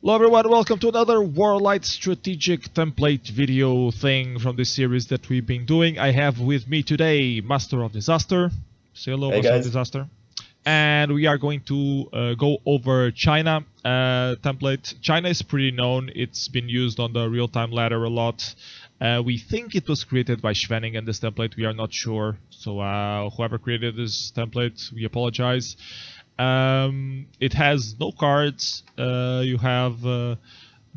Hello everyone, welcome to another WarLight strategic template video thing from this series that we've been doing. I have with me today Master of Disaster. Say hello, Hey Master of guys. Disaster. And we are going to go over China template. China is pretty known. It's been used on the real-time ladder a lot. We think it was created by Schwenning, this template. We are not sure. So whoever created this template, we apologize. It has no cards. You have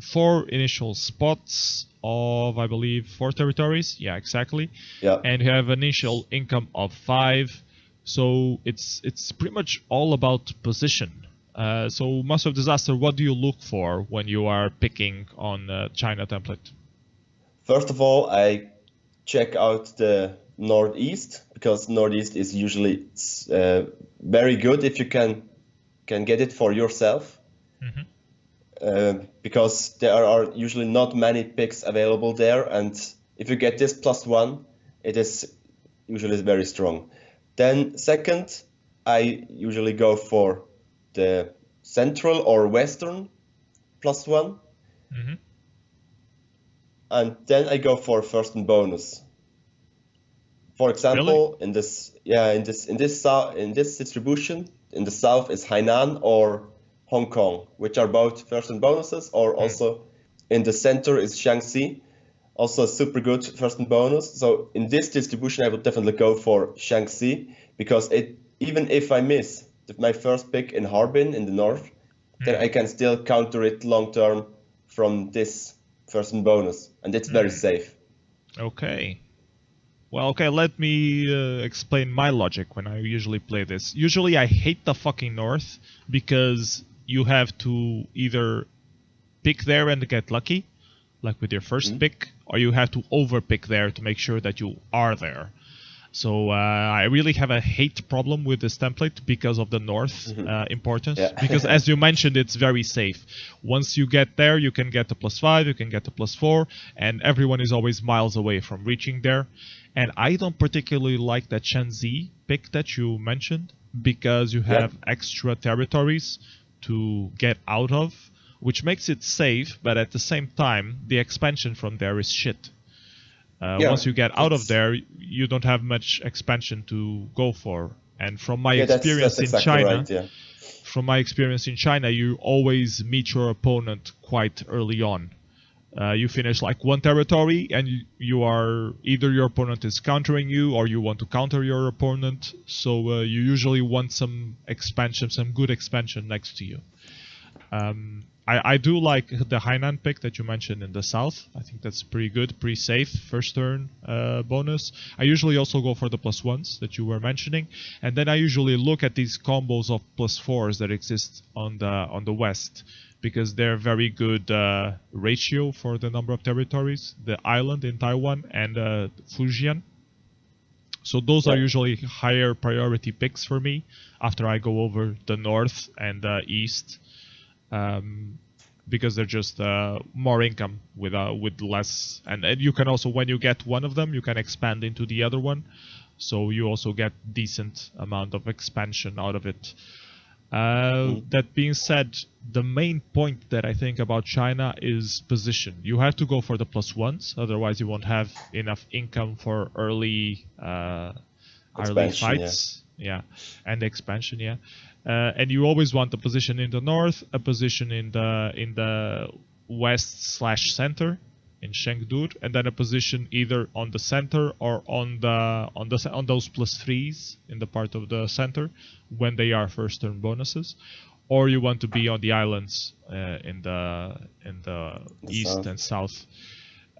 4 initial spots of, I believe, 4 territories. Yeah, exactly. Yeah. And you have initial income of 5. So it's pretty much all about position. So Master of Disaster, what do you look for when you are picking on China template? First of all, I check out the Northeast because Northeast is usually very good if you can get it for yourself. Because there are usually not many picks available there, and if you get this +1, it is usually very strong. Then second, I usually go for the Central or Western +1. And then I go for first and bonus. For example, in this distribution, in the south is Hainan or Hong Kong, which are both first and bonuses, or also in the center is Shaanxi, also super good first and bonus. So in this distribution, I would definitely go for Shaanxi because even if I miss my first pick in Harbin in the north, then I can still counter it long term from this first and bonus, and it's very safe. Okay. Well, okay, let me explain my logic when I usually play this. Usually I hate the fucking north because you have to either pick there and get lucky, like with your first pick, or you have to overpick there to make sure that you are there. So I really have a hate problem with this template because of the north importance. Yeah. Because as you mentioned, it's very safe. Once you get there, you can get a +5, you can get a +4, and everyone is always miles away from reaching there. And I don't particularly like that Shaanxi pick that you mentioned because you have extra territories to get out of, which makes it safe, but at the same time, the expansion from there is shit. Once you get out of there, you don't have much expansion to go for. And from my experience that's exactly in China, right, yeah. from my experience in China, you always meet your opponent quite early on. You finish like one territory, and you are either your opponent is countering you, or you want to counter your opponent. So you usually want some expansion, some good expansion next to you. I do like the Hainan pick that you mentioned in the south. I think that's pretty good, pretty safe, first turn bonus. I usually also go for the +1s that you were mentioning, and then I usually look at these combos of +4s that exist on the west, because they're very good ratio for the number of territories, the island in Taiwan and Fujian. So those are usually higher priority picks for me after I go over the north and the east. Because they're just more income with less, and you can also, when you get one of them, you can expand into the other one, so you also get decent amount of expansion out of it. That being said, the main point that I think about China is position. You have to go for the +1s, otherwise you won't have enough income for early fights. Yeah, and expansion. Yeah. And you always want a position in the north, a position in the west/center in Chengdu, and then a position either on the center or on those +3s in the part of the center when they are first turn bonuses, or you want to be on the islands in the east and south.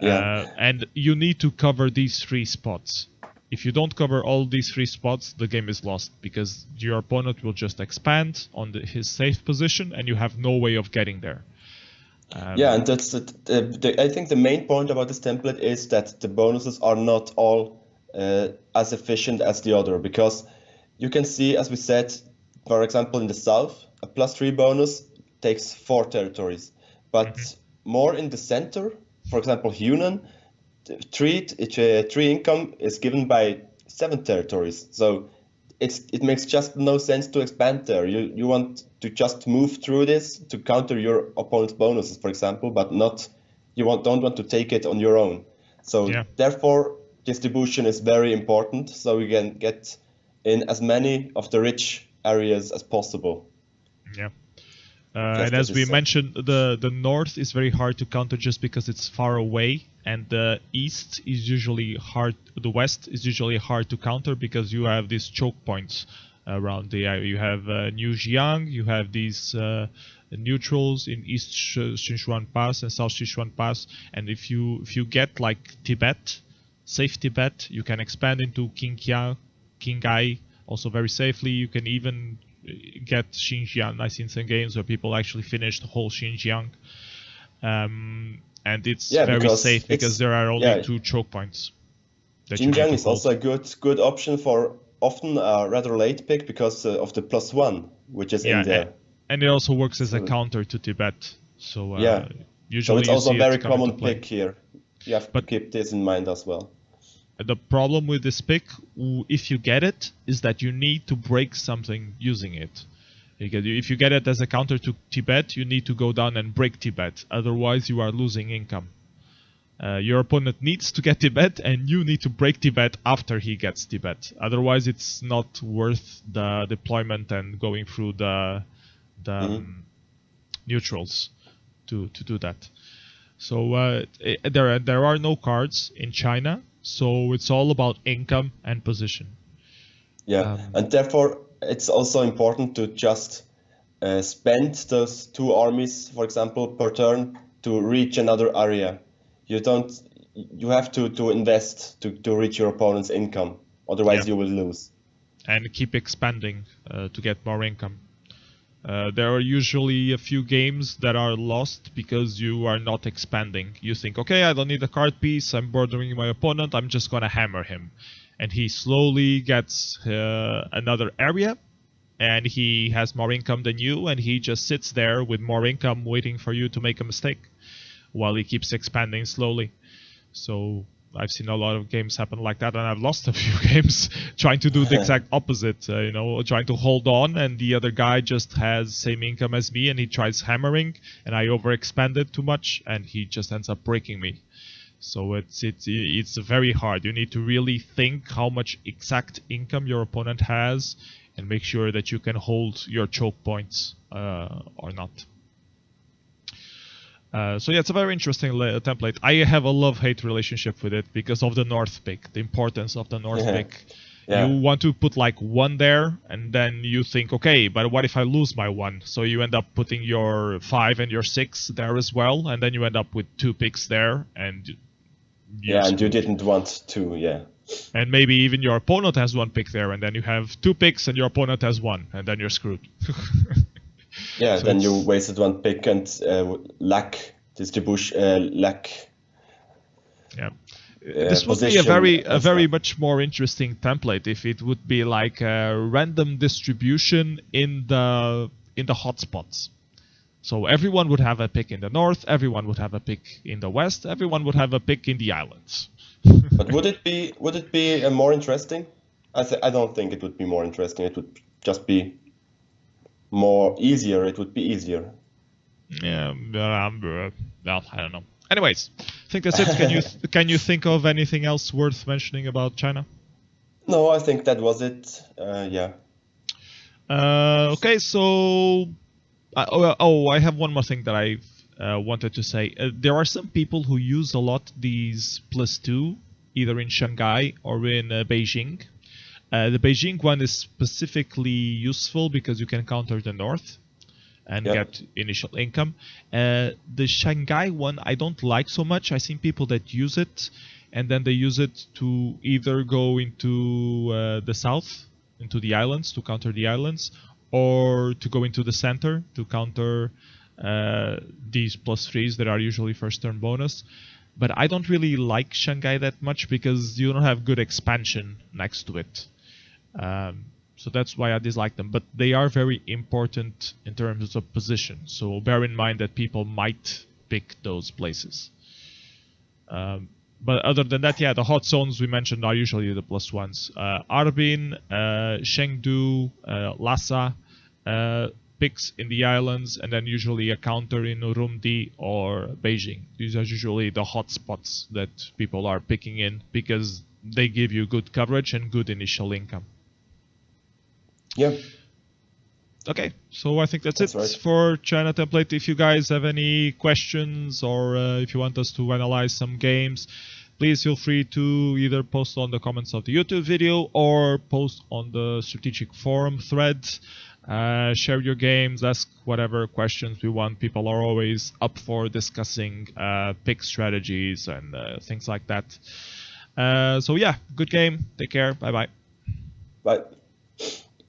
And you need to cover these 3 spots. If you don't cover all these 3 spots, the game is lost, because your opponent will just expand on his safe position, and you have no way of getting there. And that's I think the main point about this template is that the bonuses are not all as efficient as the other, because you can see, as we said, for example, in the south, a +3 bonus takes 4 territories, but more in the center, for example, Hunan, 3 income is given by 7 territories. So it makes just no sense to expand there. You want to just move through this to counter your opponent's bonuses, for example, but not don't want to take it on your own. So Yeah. therefore, distribution is very important, so we can get in as many of the rich areas as possible. Yeah. Yes, And this as we is mentioned, the north is very hard to counter just because it's far away, and the east is usually hard. The west is usually hard to counter because you have these choke points around the area. You have New Jiang, you have these neutrals in East Sichuan Pass and South Sichuan Pass, and if you get like Tibet, safe Tibet, you can expand into Qinghai also very safely. You can even get Xinjiang. I've seen some games where people actually finish the whole Xinjiang, and it's very safe because there are only 2 choke points. Xinjiang is also a good option for often a rather late pick because of the +1, which is in there. And it also works as a counter to Tibet. So usually so it's also a very common play. pick here. You have to keep this in mind as well. The problem with this pick, if you get it, is that you need to break something using it. Because if you get it as a counter to Tibet, you need to go down and break Tibet. Otherwise, you are losing income. Your opponent needs to get Tibet, and you need to break Tibet after he gets Tibet. Otherwise, it's not worth the deployment and going through the neutrals to do that. So there are no cards in China. So it's all about income and position. Yeah, and therefore it's also important to just spend those 2 armies, for example, per turn to reach another area. You have to invest to reach your opponent's income. Otherwise, you will lose. And keep expanding to get more income. There are usually a few games that are lost because you are not expanding. You think, okay, I don't need a card piece, I'm bordering my opponent, I'm just gonna hammer him. And he slowly gets another area, and he has more income than you, and he just sits there with more income waiting for you to make a mistake, while he keeps expanding slowly. So I've seen a lot of games happen like that, and I've lost a few games trying to do the exact opposite, trying to hold on, and the other guy just has same income as me, and he tries hammering, and I overexpanded too much, and he just ends up breaking me. So it's very hard. You need to really think how much exact income your opponent has, and make sure that you can hold your choke points or not. So yeah, it's a very interesting template. I have a love-hate relationship with it because of the north pick, the importance of the north pick. Yeah. You want to put like 1 there, and then you think, okay, but what if I lose my 1? So you end up putting your 5 and your 6 there as well, and then you end up with 2 picks there, and and you didn't want to, And maybe even your opponent has 1 pick there, and then you have 2 picks, and your opponent has 1, and then you're screwed. Yeah, so then you wasted 1 pick and lack distribution, lack. Yeah, this would be a very much more interesting template if it would be like a random distribution in the hotspots. So everyone would have a pick in the north, everyone would have a pick in the west, everyone would have a pick in the islands. But would it be more interesting? I don't think it would be more interesting. It would just be more easier. It would be easier. Yeah, well, I don't know. Anyways, I think that's it. Can you think of anything else worth mentioning about China? No, I think that was it. Yeah. Okay, so I have one more thing that I wanted to say. There are some people who use a lot these +2, either in Shanghai or in Beijing. The Beijing one is specifically useful because you can counter the north and get initial income. The Shanghai one I don't like so much. I've seen people that use it, and then they use it to either go into the south, into the islands, to counter the islands, or to go into the center to counter these +3s that are usually first turn bonus. But I don't really like Shanghai that much because you don't have good expansion next to it. So that's why I dislike them. But they are very important in terms of position. So bear in mind that people might pick those places. But other than that, yeah, the hot zones we mentioned are usually the plus ones. Harbin, Chengdu, Lhasa, picks in the islands, and then usually a counter in Urumqi or Beijing. These are usually the hot spots that people are picking in because they give you good coverage and good initial income. Yeah. Okay, so I think that's it right. for China template. If you guys have any questions or if you want us to analyze some games, please feel free to either post on the comments of the YouTube video or post on the strategic forum thread. Share your games, ask whatever questions we want. People are always up for discussing pick strategies and things like that. So yeah, good game. Take care. Bye-bye. Bye.